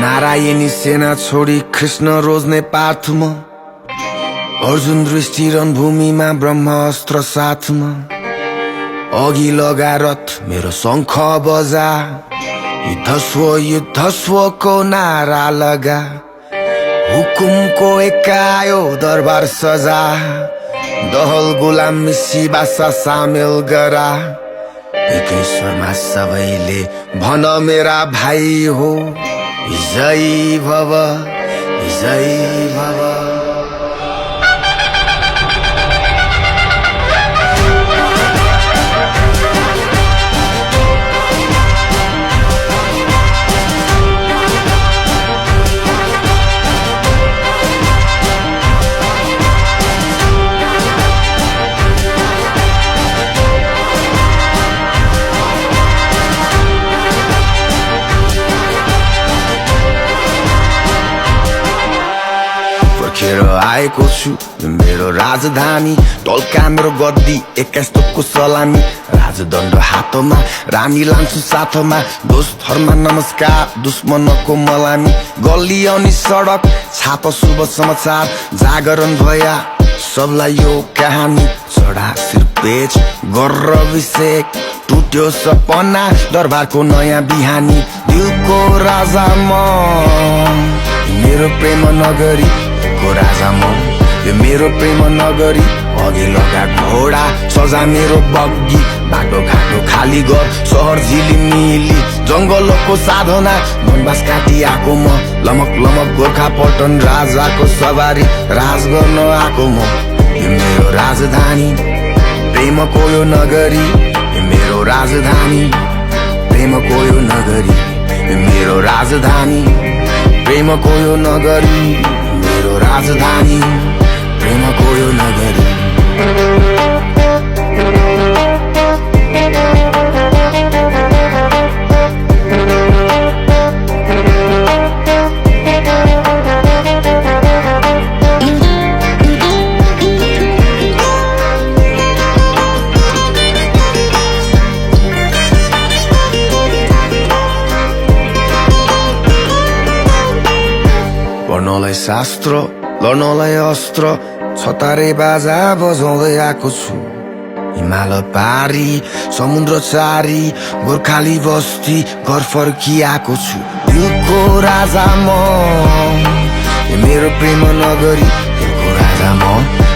नारायणी सेना छोडी कृष्ण रोज्ने पार्थमा अर्जुन दृष्टि रणभूमिमा ब्रह्मास्त्र साथमा अघि लगा रथ मेरो शङ्ख बजा युद्धस्वको नारा लगा हुकुमको एकायो दरबार सजा दहल गुलाम सिबासा सामेल गरा एकै स्वरमा सबैले भन मेरा भाइ हो जय भव जय भव खेर आएको छु मेरो राजधानी टल्का मेरो गद्दी 21 तोपको सलामी राजदण्ड हातमा रानी लान्छु साथमा दोस्तहरुमा नमस्कार दुश्मनको मलामी गल्ली अनि सडक छाप शुभ समाचार जागरण भया सबलाई यो कहानी चढा सिरपेच गर्र अभिषेक टुट्यो सपना दरबारको नयाँ बिहानी दिलको राजा म मेरो प्रेम नगरी को राजा म यो मेरो प्रेम नगरी अघि लगा घोडा सजा मेरो बग्गी बाटो घाटो खाली गर सहर झिलिमिली जंगलको साधना वनवास काटी आको म लमक लमक गोर्खा पल्टन राजाको सवारी राज गर्न आको म यो मेरो राजधानी प्रेमको यो नगरी यो मेरो राजधानी प्रेमको यो नगरी यो मेरो राजधानी प्रेमको यो नगरी मेरो राजधानी प्रेमको यो नगरी पढ्नलाई शास्त्र लड्नलाई अस्त्र छतारे बाजा बजाउँदै आएको छु हिमाल पारी समुद्र चारी गोर्खाली बस्ती घर फर्किआएको छु दिलको राजा म यो मेरो प्रेम नगरी दिलको राजा म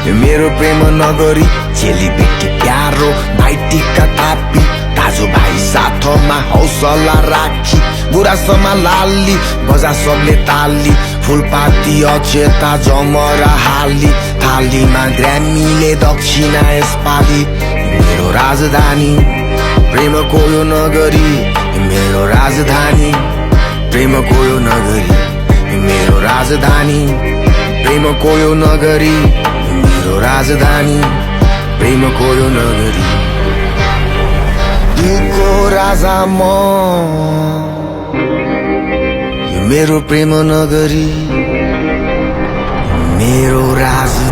यो मेरो प्रेम नगरी चेली बेटी प्यारो भाइ टिका थापी दाजु भाइ साथमा हौसला राखी गुरासमा लाली बजा सबले ताली फुलपाती अचेता जमरा हाली थालीमा ग्रामीले दक्षिणा यसपाली मेरो राजधानी प्रेमको यो नगरी मेरो राजधानी प्रेमको यो नगरी मेरो राजधानी प्रेमको यो नगरी मेरो राजधानी प्रेमको यो नगरी दिलको राजा म यो मेरो प्रेम नगरी मेरो राजधानी